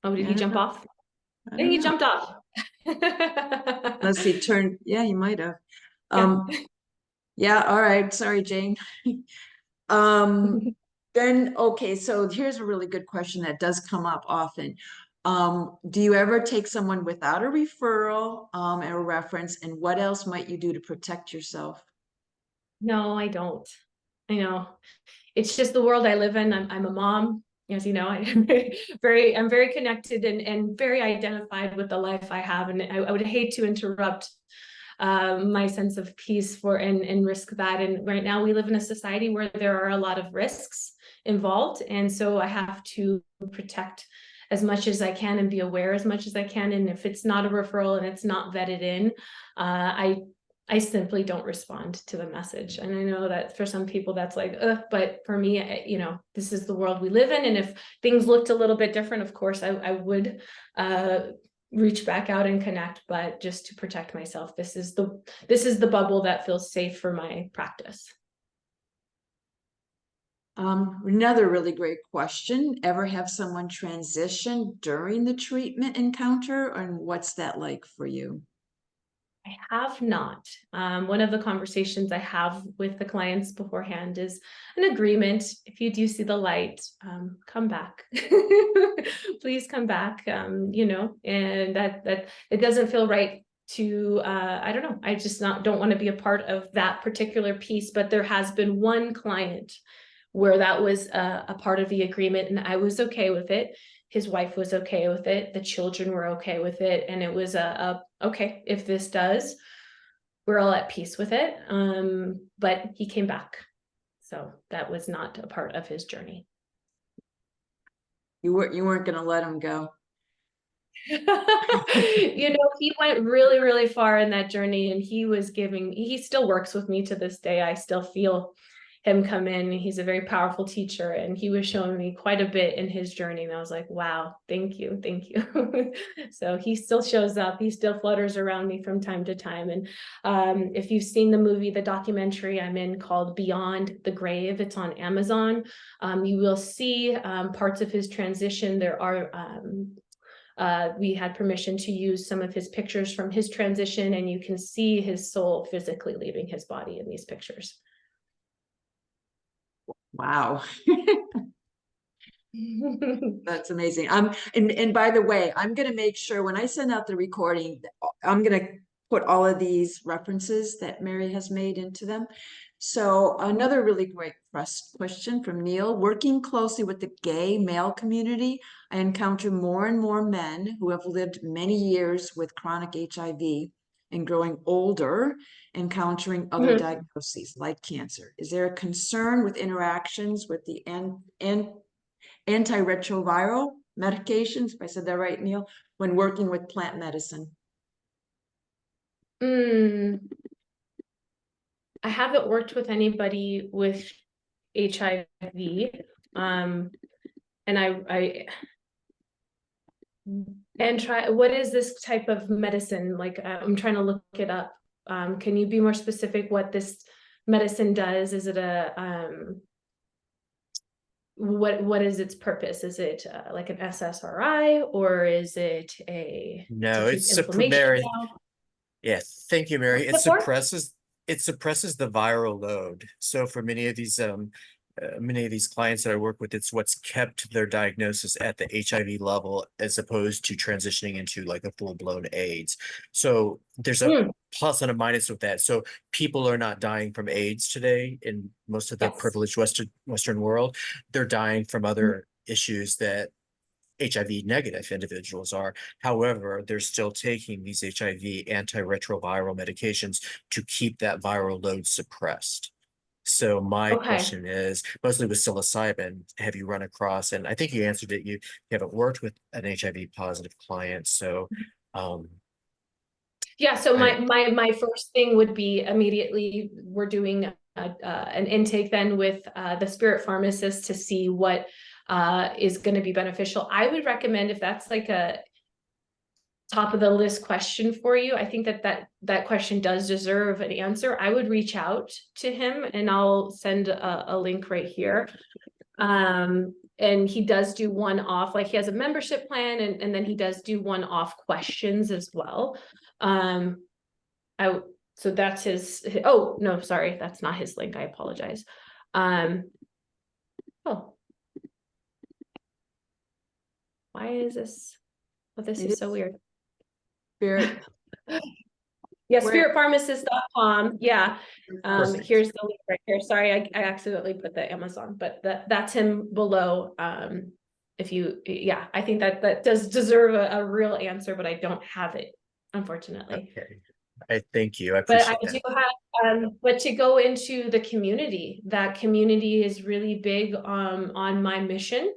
Oh, did he jump off? I think he jumped off. Unless he turned, yeah, he might have. Yeah, all right. Sorry, Jane. Then, okay, so here's a really good question that does come up often. Do you ever take someone without a referral or a reference, and what else might you do to protect yourself? No, I don't. I know. It's just the world I live in. I'm a mom, as you know. I'm very connected and very identified with the life I have, and I would hate to interrupt my sense of peace and risk that. And right now we live in a society where there are a lot of risks involved, and so I have to protect as much as I can and be aware as much as I can. And if it's not a referral and it's not vetted in, I simply don't respond to the message. And I know that for some people that's like, ugh, but for me, you know, this is the world we live in. And if things looked a little bit different, of course, I would reach back out and connect, but just to protect myself, this is the bubble that feels safe for my practice. Another really great question. Ever have someone transition during the treatment encounter, and what's that like for you? I have not. One of the conversations I have with the clients beforehand is an agreement. If you do see the light, come back. Please come back. You know, and that it doesn't feel right to I don't know. I just don't want to be a part of that particular piece. But there has been one client where that was a part of the agreement, and I was okay with it. His wife was okay with it. The children were okay with it. And it was okay, if this does, we're all at peace with it. But he came back. So that was not a part of his journey. You weren't going to let him go. You know, he went really, really far in that journey, and he still works with me to this day. I still feel him come in. He's a very powerful teacher, and he was showing me quite a bit in his journey. And I was like, wow, thank you. So he still shows up. He still flutters around me from time to time. And if you've seen the documentary I'm in called Beyond the Grave, it's on Amazon. You will see parts of his transition. There are we had permission to use some of his pictures from his transition, and you can see his soul physically leaving his body in these pictures. Wow. That's amazing. And by the way, I'm going to make sure when I send out the recording, I'm going to put all of these references that Mary has made into them. So another really great question from Neil. Working closely with the gay male community, I encounter more and more men who have lived many years with chronic HIV and growing older, encountering other diagnoses like cancer. Is there a concern with interactions with the antiretroviral medications, if I said that right, Neil, when working with plant medicine? I haven't worked with anybody with HIV. And what is this type of medicine? Like, I'm trying to look it up. Can you be more specific what this medicine does? Is it a, what is its purpose? Is it like an SSRI, or is it a No, to keep it's inflammation Mary. down? Yes, thank you, Mary. What's it for? It suppresses the viral load. So for many of these clients that I work with, it's what's kept their diagnosis at the HIV level as opposed to transitioning into like a full-blown AIDS. So there's a plus and a minus with that. So people are not dying from AIDS today in most of the privileged Western world. They're dying from other issues that HIV negative individuals are. However, they're still taking these HIV antiretroviral medications to keep that viral load suppressed. So my question is, mostly with psilocybin, have you run across, and I think you answered it, you haven't worked with an HIV positive client. So yeah, so my first thing would be immediately we're doing an intake then with the spirit pharmacist to see what is going to be beneficial. I would recommend, if that's like a top of the list question for you, I think that question does deserve an answer. I would reach out to him, and I'll send a link right here. And he does do one-off, like he has a membership plan, and then he does do one-off questions as well. So that's his, oh no, sorry, that's not his link, I apologize. Oh, why is this? Oh, this is so weird. Spirit. Yeah, spiritpharmacist.com. Yeah. Here's the link right here. Sorry, I accidentally put the Amazon, but that's him below. If you, yeah, I think that does deserve a real answer, but I don't have it, unfortunately. okay, I thank you. I appreciate But I that. do have, but to go into the community, that community is really big on my mission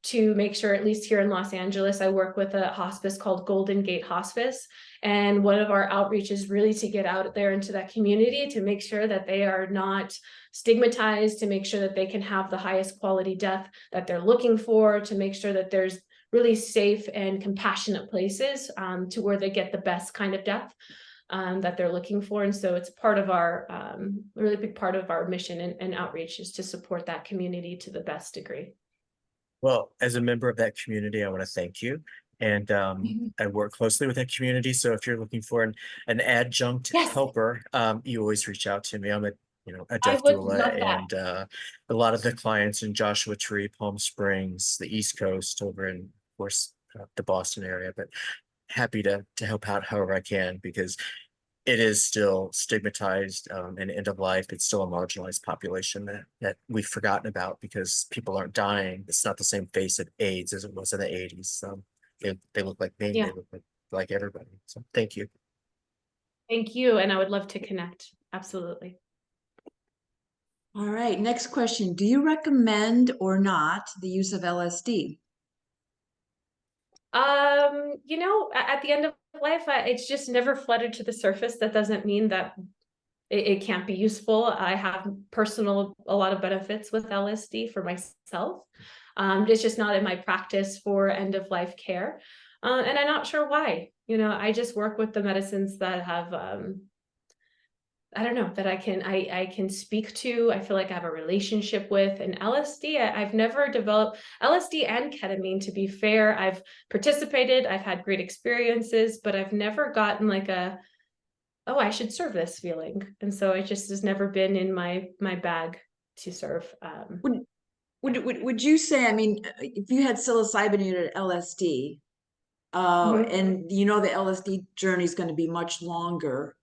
to make sure, at least here in Los Angeles, I work with a hospice called Golden Gate Hospice. And one of our outreach is really to get out there into that community to make sure that they are not stigmatized, to make sure that they can have the highest quality death that they're looking for, to make sure that there's really safe and compassionate places to where they get the best kind of death that they're looking for. And so it's part of our, really big part of our mission and outreach is to support that community to the best degree. Well, as a member of that community, I want to thank you. And I work closely with that community. So if you're looking for an adjunct helper, you always reach out to me. I'm a death doula, and a lot of the clients in Joshua Tree, Palm Springs, the East Coast, over in, of course, the Boston area. But happy to help out however I can, because it is still stigmatized and end of life. It's still a marginalized population that we've forgotten about because people aren't dying. It's not the same face of AIDS as it was in the 80s. So they look like me. They look like everybody. So thank you. Thank you. And I would love to connect. Absolutely. All right. Next question. Do you recommend or not the use of LSD? You know, at the end of life, it's just never flooded to the surface. That doesn't mean that it can't be useful. I have a lot of benefits with LSD for myself. It's just not in my practice for end of life care. And I'm not sure why. You know, I just work with the medicines that have I don't know, that I can speak to. I feel like I have a relationship with. And LSD, I've never developed LSD and ketamine, to be fair. I've participated, I've had great experiences, but I've never gotten like oh, I should serve this feeling. And so it just has never been in my bag to serve. Would you say, I mean, if you had psilocybin, you had LSD, and you know the LSD journey is going to be much longer,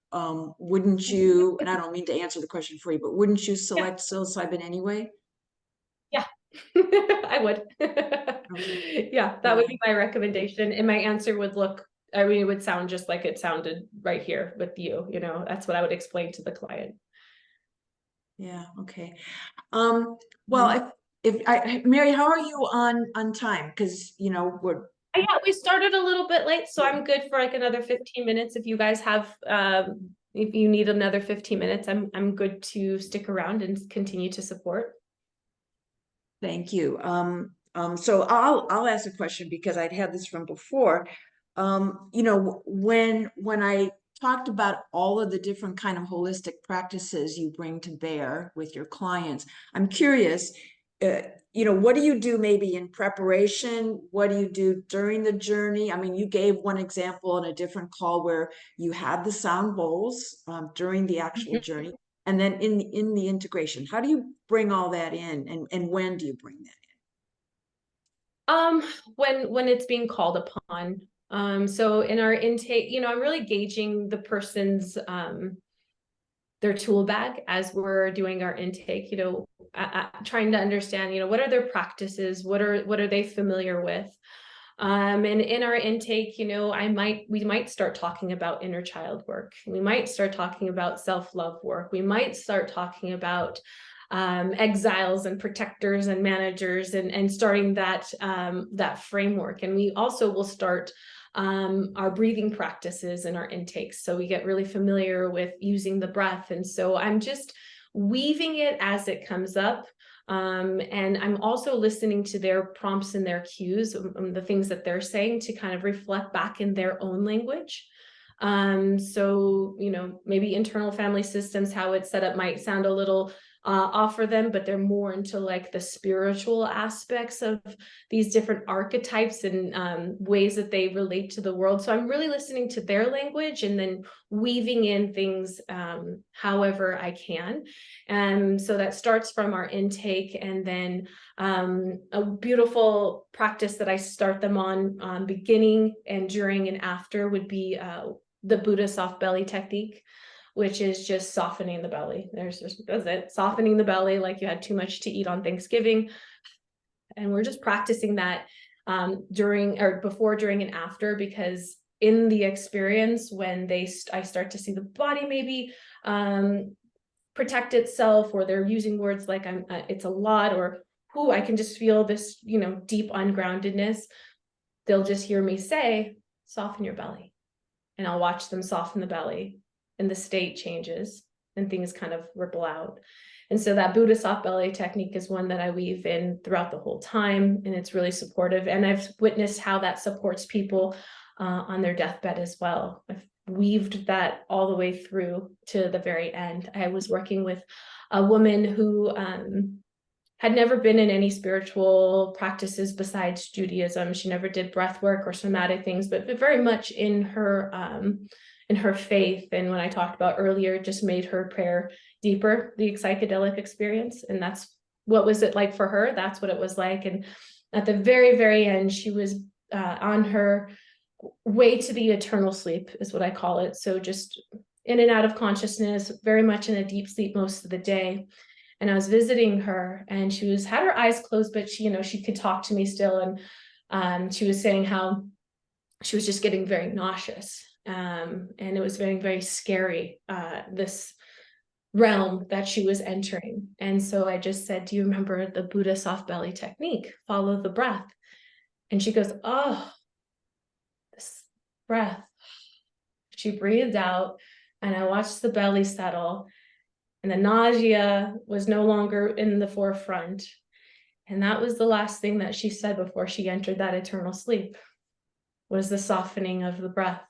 wouldn't you, and I don't mean to answer the question for you, but wouldn't you select psilocybin anyway? Yeah, I would. Yeah, that would be my recommendation. And my answer would I mean, it would sound just like it sounded right here with you, you know, that's what I would explain to the client. Yeah, okay. Well, Mary, how are you on time? Because, you know, yeah, we started a little bit late, so I'm good for like another 15 minutes. If you guys have, if you need another 15 minutes, I'm good to stick around and continue to support. Thank you. So I'll ask a question because I'd had this from before. You know, when I talked about all of the different kind of holistic practices you bring to bear with your clients. I'm curious, what do you do maybe in preparation? What do you do during the journey? I mean, you gave one example in a different call where you had the sound bowls during the actual journey, and then in the integration. How do you bring all that in, and when do you bring that in? When it's being called upon. So in our intake, I'm really gauging the person's their tool bag as we're doing our intake, trying to understand, what are their practices, what are they familiar with? And in our intake, we might start talking about inner child work. We might start talking about self-love work. We might start talking about exiles and protectors and managers, and starting that framework. And we also will start our breathing practices in our intakes. So we get really familiar with using the breath. And so I'm just weaving it as it comes up. And I'm also listening to their prompts and their cues, the things that they're saying, to kind of reflect back in their own language. So, maybe internal family systems, how it's set up might sound a little off for them, but they're more into like the spiritual aspects of these different archetypes and ways that they relate to the world. So I'm really listening to their language and then weaving in things however I can. And so that starts from our intake, and then a beautiful practice that I start them on beginning and during and after would be the Buddha soft belly technique, which is just softening the belly. That's it, softening the belly like you had too much to eat on Thanksgiving. And we're just practicing that during or before, during, and after, because in the experience, when I start to see the body maybe protect itself, or they're using words like it's a lot, or I can just feel this, deep ungroundedness, they'll just hear me say, soften your belly. And I'll watch them soften the belly, and the state changes and things kind of ripple out. And so that Buddha soft belly technique is one that I weave in throughout the whole time, and it's really supportive. And I've witnessed how that supports people on their deathbed as well. I've weaved that all the way through to the very end. I was working with a woman who had never been in any spiritual practices besides Judaism. She never did breath work or somatic things, but very much in her faith. And when I talked about earlier, it just made her prayer deeper, the psychedelic experience. And that's what was it like for her. That's what it was like. And at the very, very end, she was on her way to the eternal sleep, is what I call it. So just in and out of consciousness, very much in a deep sleep most of the day. And I was visiting her, and she had her eyes closed, but she could talk to me still. And she was saying how she was just getting very nauseous. And it was very, very scary, this realm that she was entering. And so I just said, do you remember the Buddha soft belly technique? Follow the breath. And she goes, oh, this breath. She breathed out, and I watched the belly settle, and the nausea was no longer in the forefront. And that was the last thing that she said before she entered that eternal sleep, was the softening of the breath.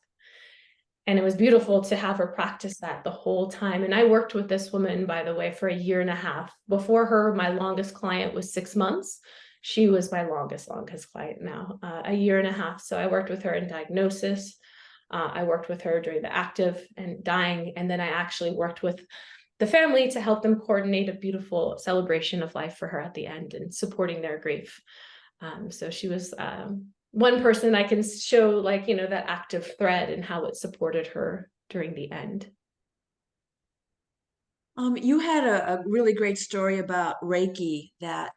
And it was beautiful to have her practice that the whole time. And I worked with this woman, by the way, for 1.5 years. Before her, my longest client was 6 months. She was my longest client now, 1.5 years. So I worked with her in diagnosis. I worked with her during the active and dying. And then I actually worked with the family to help them coordinate a beautiful celebration of life for her at the end and supporting their grief. So she was one person I can show, that active thread and how it supported her during the end. You had a really great story about Reiki, that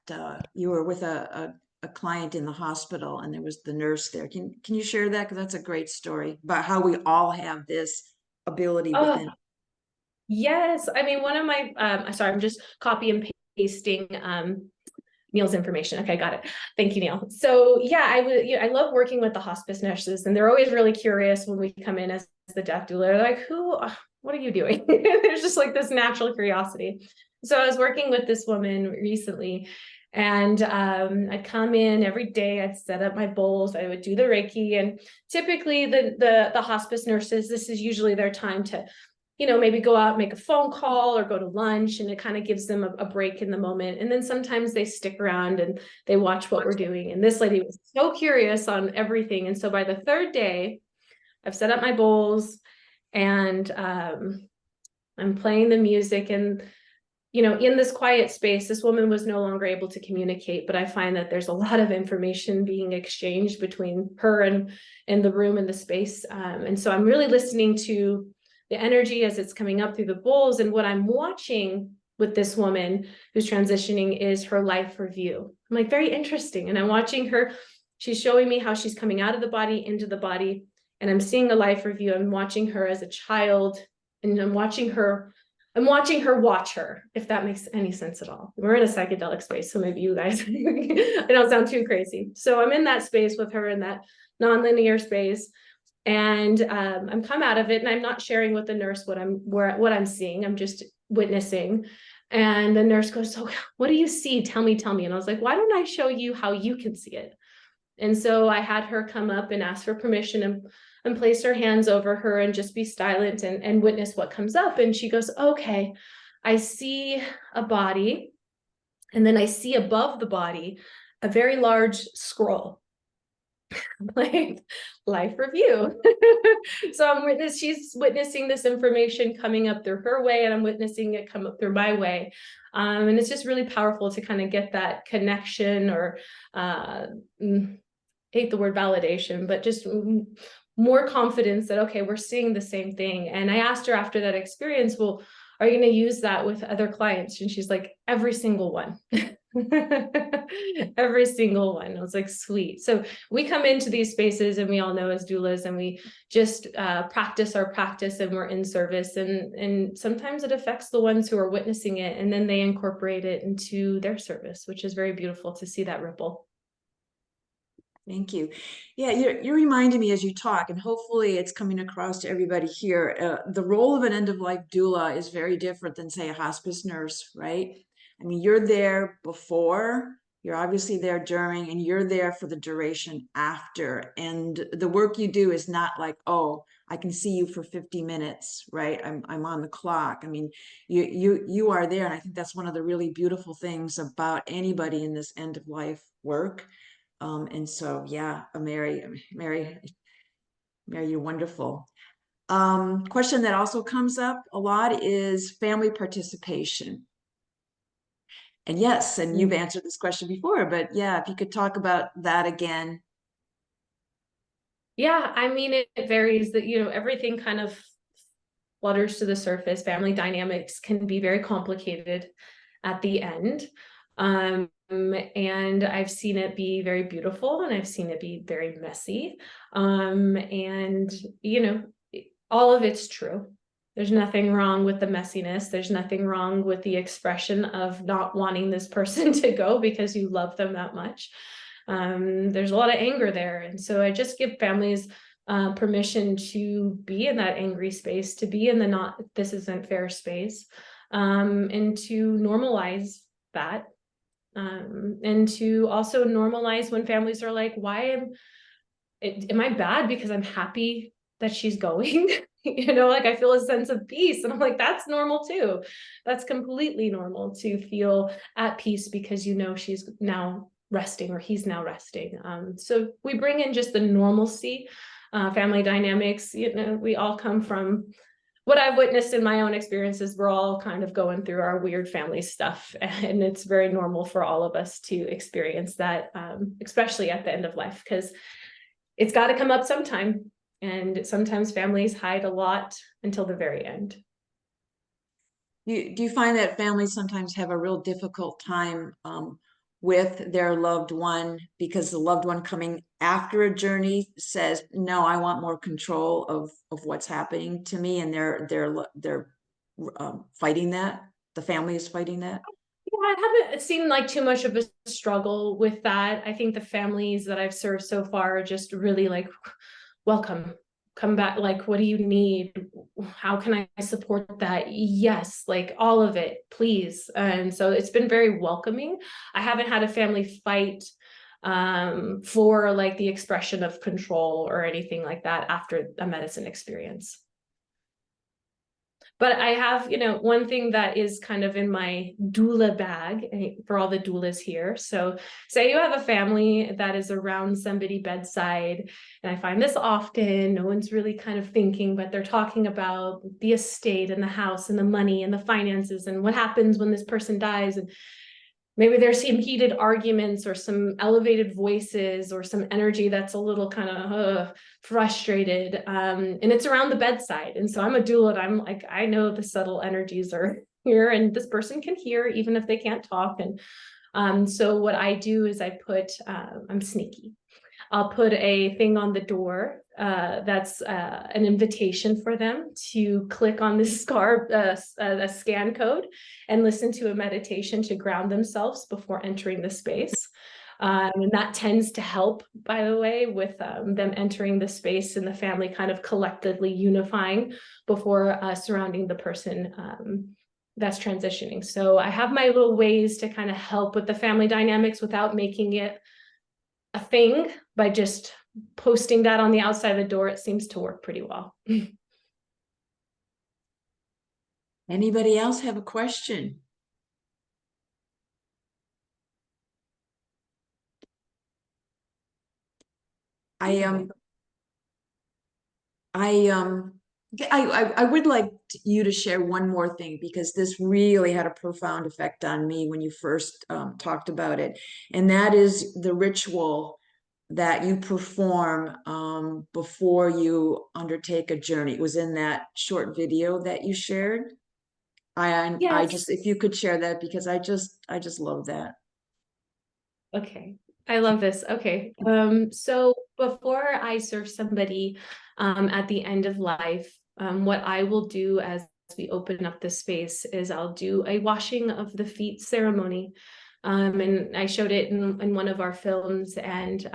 you were with a client in the hospital, and there was the nurse there. Can you share that? Because that's a great story about how we all have this ability within. Yes. I mean, one of my, sorry, I'm just copy and pasting Neil's information. Okay, got it. Thank you, Neil. So yeah, I love working with the hospice nurses, and they're always really curious when we come in as the death doula. They're like, what are you doing? There's just like this natural curiosity. So I was working with this woman recently, And I'd come in every day, I'd set up my bowls, I would do the Reiki. And typically the hospice nurses, this is usually their time to, you know, maybe go out, make a phone call or go to lunch, and it kind of gives them a break in the moment. And then sometimes they stick around and they watch what we're doing. And this lady was so curious on everything. And so by the third day, I've set up my bowls and I'm playing the music, and you know, in this quiet space, this woman was no longer able to communicate, but I find that there's a lot of information being exchanged between her and the room and the space. And so I'm really listening to the energy as it's coming up through the bowls. And what I'm watching with this woman who's transitioning is her life review. I'm like, very interesting. And I'm watching her, she's showing me how she's coming out of the body into the body. And I'm seeing a life review. I'm watching her as a child, and I'm watching her watch her, if that makes any sense at all. We're in a psychedelic space, so maybe you guys, I don't sound too crazy. So I'm in that space with her, in that nonlinear space. And I'm come out of it, and I'm not sharing with the nurse what I'm seeing. I'm just witnessing. And the nurse goes, "So what do you see? Tell me. And I was like, why don't I show you how you can see it?" And so I had her come up and ask for permission and place her hands over her and just be silent and witness what comes up. And she goes, "Okay, I see a body. And then I see above the body a very large scroll." Like, life review. So she's witnessing this information coming up through her way, and I'm witnessing it come up through my way. And it's just really powerful to kind of get that connection, or hate the word validation, but just more confidence that, okay, we're seeing the same thing. And I asked her after that experience, well, are you going to use that with other clients? And she's like, every single one. Every single one. I was like, sweet. So we come into these spaces, and we all know as doulas, and we just practice our practice, and we're in service. And sometimes it affects the ones who are witnessing it, and then they incorporate it into their service, which is very beautiful to see that ripple. Thank you. Yeah, you're reminding me as you talk, and hopefully it's coming across to everybody here. The role of an end-of-life doula is very different than, say, a hospice nurse, right? I mean, you're there before, you're obviously there during, and you're there for the duration after. And the work you do is not like, oh, I can see you for 50 minutes, right? I'm on the clock. I mean, you are there, and I think that's one of the really beautiful things about anybody in this end-of-life work. And so, yeah, Mary, you're wonderful. Question that also comes up a lot is family participation. And yes, and you've answered this question before, but yeah, if you could talk about that again. Yeah, I mean, it varies, that, you know, everything kind of flutters to the surface. Family dynamics can be very complicated at the end. And I've seen it be very beautiful, and I've seen it be very messy. And, you know, all of it's true. There's nothing wrong with the messiness. There's nothing wrong with the expression of not wanting this person to go because you love them that much. There's a lot of anger there. And so I just give families permission to be in that angry space, to be in the not, this isn't fair space, and to normalize that. And to also normalize when families are like, why am I bad because I'm happy that she's going? You know, like I feel a sense of peace, and I'm like, that's normal too. That's completely normal to feel at peace because you know she's now resting, or he's now resting. So we bring in just the normalcy, family dynamics. You know, we all come from, what I've witnessed in my own experiences, we're all kind of going through our weird family stuff, and it's very normal for all of us to experience that, especially at the end of life, because it's got to come up sometime. And sometimes families hide a lot until the very end. Do you find that families sometimes have a real difficult time with their loved one, because the loved one coming after a journey says, no, I want more control of what's happening to me, and they're fighting that? The family is fighting that? Yeah, I haven't seen like too much of a struggle with that. I think the families that I've served so far are just really like, welcome, come back, like, what do you need? How can I support that? Yes, like all of it, please. And so it's been very welcoming. I haven't had a family fight for like the expression of control or anything like that after a medicine experience. But I have, one thing that is kind of in my doula bag for all the doulas here. So say you have a family that is around somebody bedside, and I find this often, no one's really kind of thinking, but they're talking about the estate and the house and the money and the finances and what happens when this person dies. And maybe there's some heated arguments or some elevated voices or some energy that's a little kind of frustrated. And it's around the bedside. And so I'm a doula, and I'm like, I know the subtle energies are here, and this person can hear even if they can't talk. And so what I do is I put, I'm sneaky. I'll put a thing on the door that's an invitation for them to click on this a scan code and listen to a meditation to ground themselves before entering the space. And that tends to help, by the way, with them entering the space and the family kind of collectively unifying before surrounding the person that's transitioning. So I have my little ways to kind of help with the family dynamics without making it a thing. By just posting that on the outside of the door, it seems to work pretty well. Anybody else have a question? I would like you to share one more thing, because this really had a profound effect on me when you first talked about it. And that is the ritual that you perform before you undertake a journey. It was in that short video that you shared. I Yes. just, if you could share that, because I just love that. Okay, I love this. Okay, so before I serve somebody at the end of life, what I will do as we open up the space is I'll do a washing of the feet ceremony. And I showed it in one of our films, and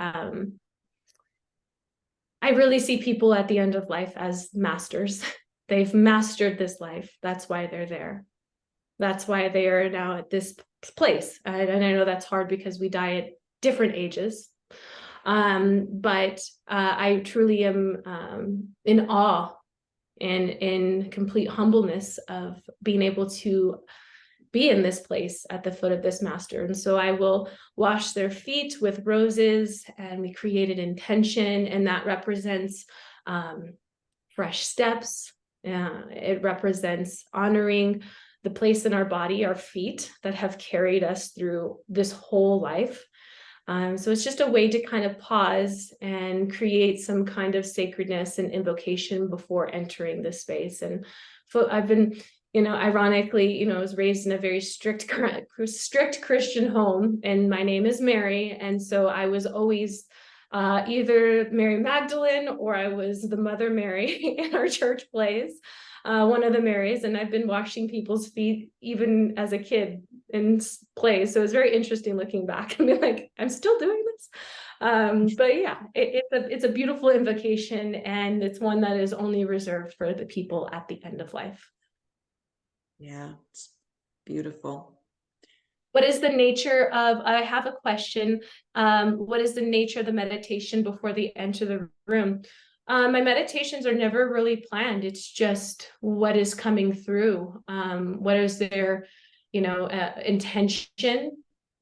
I really see people at the end of life as masters. They've mastered this life. That's why they're there. That's why they are now at this place. And I know that's hard because we die at different ages. But I truly am in awe and in complete humbleness of being able to be in this place at the foot of this master. And so I will wash their feet with roses, and we created intention, and that represents fresh steps. It represents honoring the place in our body, our feet, that have carried us through this whole life. So it's just a way to kind of pause and create some kind of sacredness and invocation before entering the space. And I've been, ironically, I was raised in a very strict Christian home, and my name is Mary. And so I was always either Mary Magdalene, or I was the Mother Mary in our church plays. One of the Marys, and I've been washing people's feet even as a kid in plays. So it's very interesting looking back and be like, I'm still doing this. But yeah, it's a beautiful invocation, and it's one that is only reserved for the people at the end of life. Yeah, it's beautiful. What is the nature of, I have a question. What is the nature of the meditation before they enter the room? My meditations are never really planned. It's just what is coming through. What is their, intention?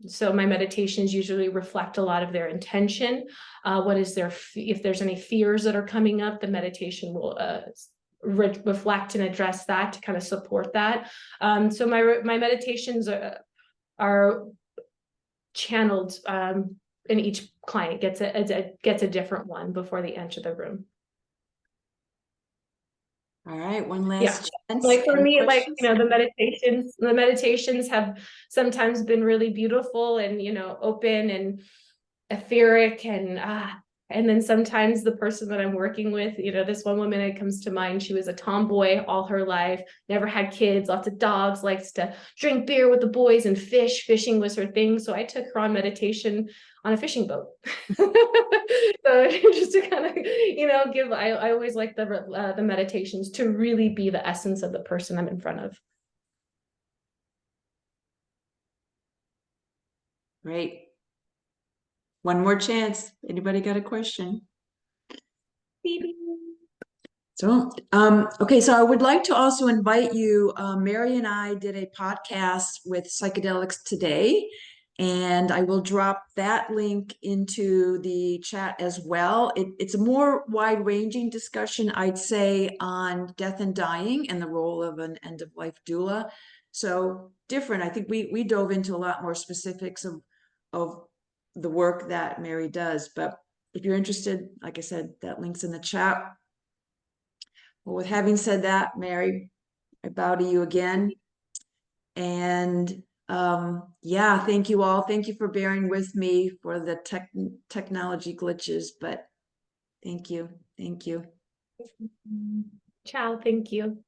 So my meditations usually reflect a lot of their intention. What is their, if there's any fears that are coming up, the meditation will reflect and address that to kind of support that. So my meditations are channeled, and each client gets a different one before they enter the room. All right, one last chance. Like for me, questions? the meditations have sometimes been really beautiful and open and etheric, and And then sometimes the person that I'm working with, you know, this one woman that comes to mind, she was a tomboy all her life, never had kids, lots of dogs, likes to drink beer with the boys and fish. Fishing was her thing. So I took her on meditation on a fishing boat. So just to kind of, you know, I always like the meditations to really be the essence of the person I'm in front of. Great. One more chance. Anybody got a question? So, okay, so I would like to also invite you, Mary and I did a podcast with Psychedelics today, and I will drop that link into the chat as well. It's a more wide-ranging discussion, I'd say, on death and dying and the role of an end-of-life doula. So different. I think we dove into a lot more specifics of the work that Mary does. But if you're interested, like I said, that link's in the chat. Well, with having said that, Mary, I bow to you again. And yeah, thank you all. Thank you for bearing with me for the technology glitches, but thank you. Thank you. Ciao, thank you.